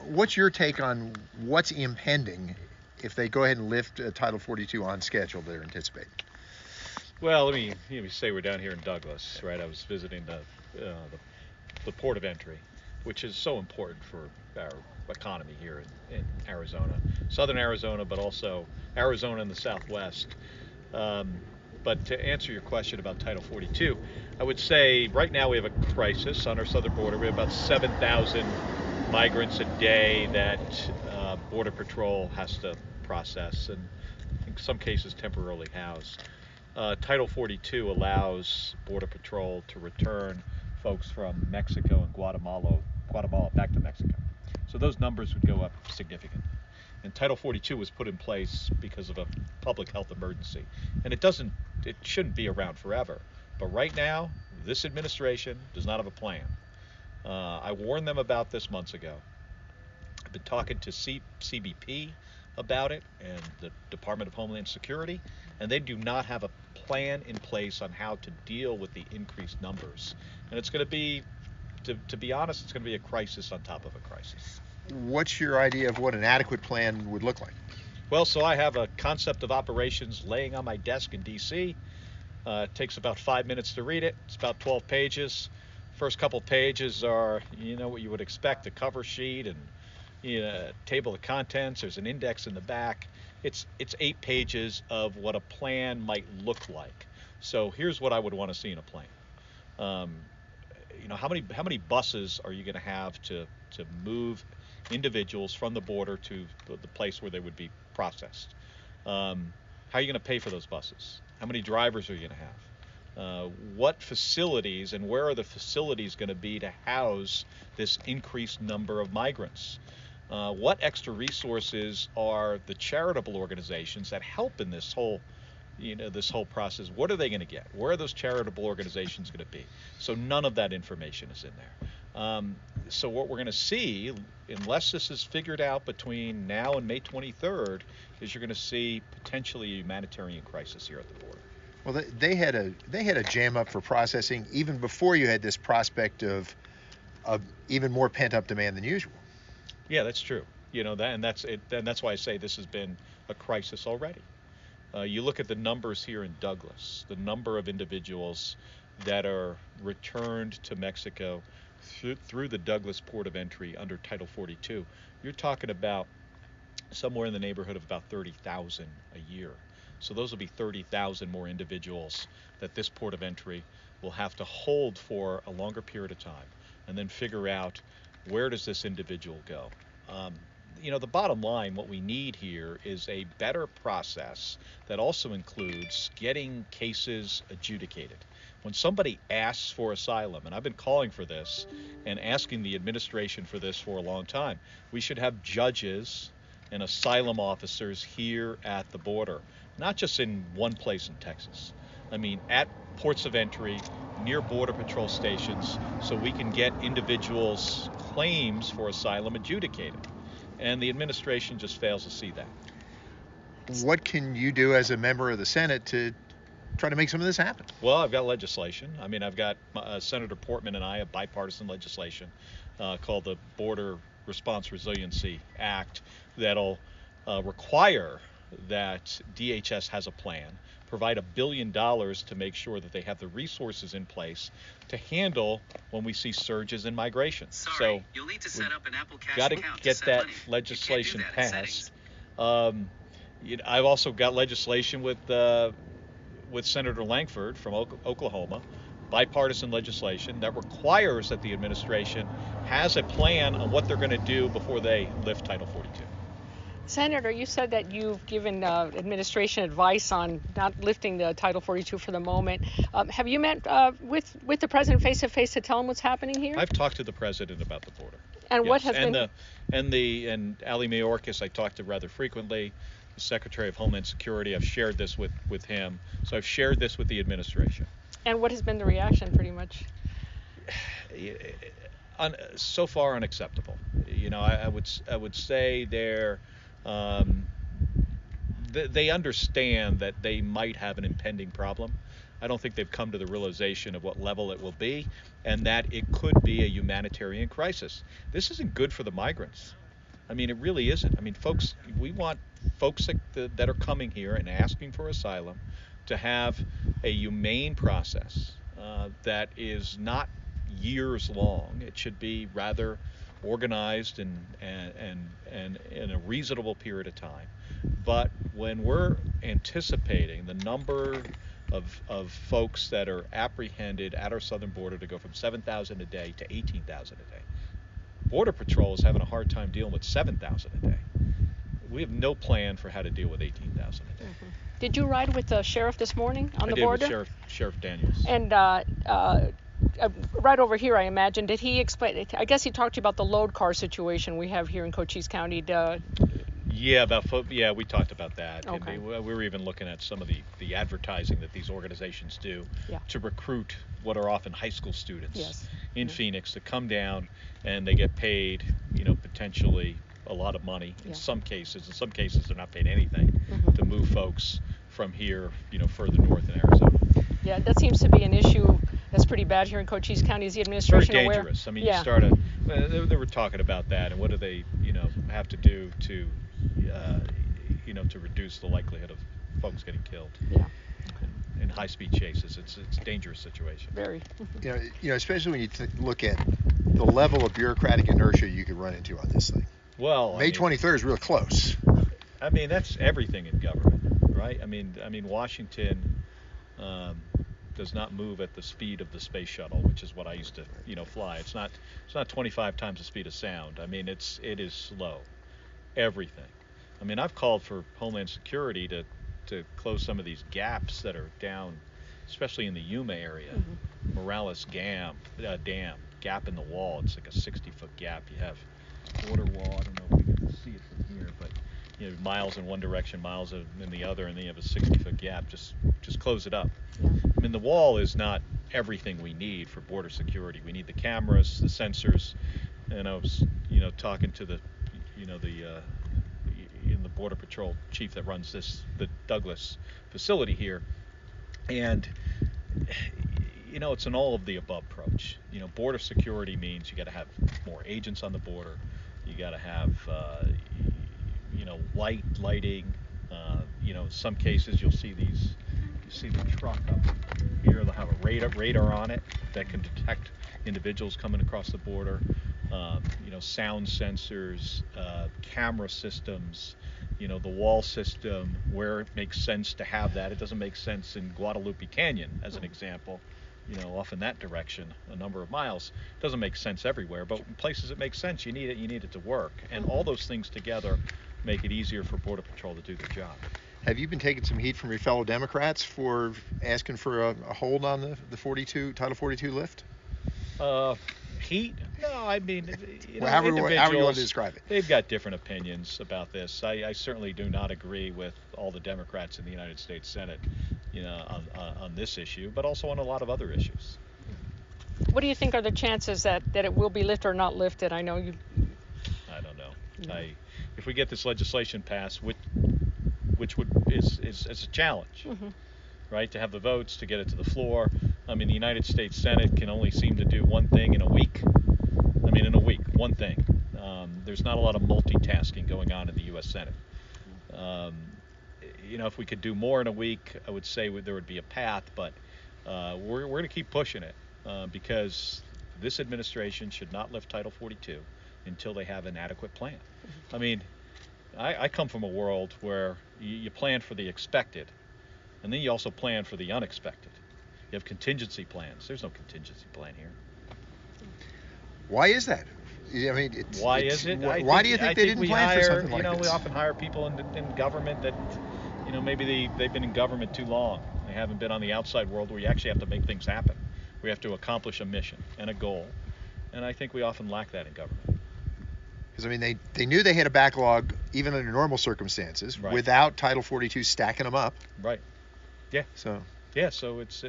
What's your take on what's impending if they go ahead and lift Title 42 on schedule they're anticipating? Well, let me say we're down here in Douglas, right? I was visiting the port of entry, which is so important for our economy here in Arizona, southern Arizona, but also Arizona in the southwest. But to answer your question about Title 42, I would say right now we have a crisis on our southern border. We have about 7,000 migrants a day that Border Patrol has to process and in some cases temporarily house. Title 42 allows Border Patrol to return folks from Mexico and Guatemala back to Mexico. So those numbers would go up significantly. And Title 42 was put in place because of a public health emergency. And it shouldn't be around forever. But right now, this administration does not have a plan. I warned them about this months ago. I've been talking to CBP about it and the Department of Homeland Security, and they do not have a plan in place on how to deal with the increased numbers. And it's going to be, to be honest, it's going to be a crisis on top of a crisis. What's your idea of what an adequate plan would look like? Well, so I have a concept of operations laying on my desk in D.C. It takes about 5 minutes to read it. It's about 12 pages. First couple pages are, what you would expect, a cover sheet and table of contents. There's an index in the back. It's 8 pages of what a plan might look like. So here's what I would want to see in a plan. How many buses are you going to have to move individuals from the border to the place where they would be processed? How are you going to pay for those buses? How many drivers are you going to have? What facilities and where are the facilities going to be to house this increased number of migrants? What extra resources are the charitable organizations that help in this whole process? What are they going to get? Where are those charitable organizations going to be? So none of that information is in there. So what we're going to see, unless this is figured out between now and May 23rd, is you're going to see potentially a humanitarian crisis here at the border. Well, they had a jam up for processing even before you had this prospect of even more pent up demand than usual. Yeah, that's true. That's it. And that's why I say this has been a crisis already. You look at the numbers here in Douglas, the number of individuals that are returned to Mexico through the Douglas port of entry under Title 42. You're talking about somewhere in the neighborhood of about 30,000 a year. So those will be 30,000 more individuals that this port of entry will have to hold for a longer period of time and then figure out where does this individual go. The bottom line, what we need here is a better process that also includes getting cases adjudicated. When somebody asks for asylum, and I've been calling for this and asking the administration for this for a long time, we should have judges and asylum officers here at the border, not just in one place in Texas. I mean, at ports of entry, near Border Patrol stations, so we can get individuals' claims for asylum adjudicated. And the administration just fails to see that. What can you do as a member of the Senate to try to make some of this happen? Well, I've got legislation. I've got Senator Portman and I have bipartisan legislation called the Border Response Resiliency Act that'll require that DHS has a plan, provide $1 billion to make sure that they have the resources in place to handle when we see surges in migration. Sorry, you'll need to set up an Apple Cash got to account get to that money. legislation You can't do that in passed. settings. I've also got legislation with Senator Langford from Oklahoma, bipartisan legislation that requires that the administration has a plan on what they're going to do before they lift Title 42. Senator, you said that you've given administration advice on not lifting the Title 42 for the moment. Have you met with the president face to face to tell him what's happening here? I've talked to the president about the border. And yes. What has and been and Ali Mayorkas I talked to rather frequently. The Secretary of Homeland Security, I've shared this with him. So I've shared this with the administration. And what has been the reaction, pretty much? So far unacceptable. I would say they understand that they might have an impending problem. I don't think they've come to the realization of what level it will be and that it could be a humanitarian crisis. This isn't good for the migrants. I mean, it really isn't. I mean, folks, we want folks that are coming here and asking for asylum to have a humane process that is not years long. It should be rather organized and in a reasonable period of time. But when we're anticipating the number of folks that are apprehended at our southern border to go from 7,000 a day to 18,000 a day, Border Patrol is having a hard time dealing with 7,000 a day. We have no plan for how to deal with 18,000 a day. Mm-hmm. Did you ride with the sheriff this morning on the border? I did with Sheriff Daniels. And right over here, I imagine, did he explain? I guess he talked to you about the load car situation we have here in Cochise County. We talked about that. Okay. And we were even looking at some of the advertising that these organizations do to recruit what are often high school students in Phoenix to come down, and they get paid, potentially a lot of money in some cases. In some cases, they're not paid anything to move folks from here, further north in Arizona. Yeah, that seems to be an issue that's pretty bad here in Cochise County. Is the administration Very aware? dangerous. I mean, they were talking about that, and what do they, have to do to, to reduce the likelihood of folks getting killed. Yeah. In high-speed chases. It's a dangerous situation. Very. Especially when you look at the level of bureaucratic inertia you could run into on this thing. Well, May 23rd is real close. I mean, that's everything in government, right? I mean, Washington does not move at the speed of the space shuttle, which is what I used to, fly. It's not 25 times the speed of sound. I mean, it is slow. Everything. I mean, I've called for Homeland Security to close some of these gaps that are down, especially in the Yuma area. Morales Dam, gap in the wall. It's like a 60-foot gap. You have border wall. I don't know if we can see it from here, but miles in one direction, miles in the other, and then you have a 60-foot gap. Just close it up. I mean, the wall is not everything we need for border security. We need the cameras, the sensors, and I was, talking to the Border Patrol chief that runs the Douglas facility here, and it's an all of the above approach. Border security means you got to have more agents on the border. You got to have lighting. In some cases you'll see the truck up here. They'll have a radar on it that can detect individuals coming across the border. Sound sensors, camera systems, the wall system, where it makes sense to have that. It doesn't make sense in Guadalupe Canyon, as an example, off in that direction, a number of miles. It doesn't make sense everywhere, but in places it makes sense. You need it to work. And all those things together make it easier for Border Patrol to do their job. Have you been taking some heat from your fellow Democrats for asking for a hold on the Title 42 lift? Heat? No, I mean, however you want to describe it. They've got different opinions about this. I certainly do not agree with all the Democrats in the United States Senate, on this issue, but also on a lot of other issues. What do you think are the chances that it will be lifted or not lifted? I know you. I don't know. If we get this legislation passed, which is a challenge, right? To have the votes, to get it to the floor. I mean, the United States Senate can only seem to do one thing in a week. I mean, in a week, one thing. There's not a lot of multitasking going on in the U.S. Senate. If we could do more in a week, I would say there would be a path, but we're going to keep pushing it because this administration should not lift Title 42 until they have an adequate plan. I mean, I come from a world where you plan for the expected, and then you also plan for the unexpected. You have contingency plans. There's no contingency plan here. Why is that? I mean, why is it? Why do you think they didn't plan for something like this? We often hire people in government that, maybe they've been in government too long. They haven't been on the outside world where you actually have to make things happen. We have to accomplish a mission and a goal, and I think we often lack that in government. Because, I mean, they knew they had a backlog even under normal circumstances without Title 42 stacking them up. Right. Yeah. So. Yeah. So it's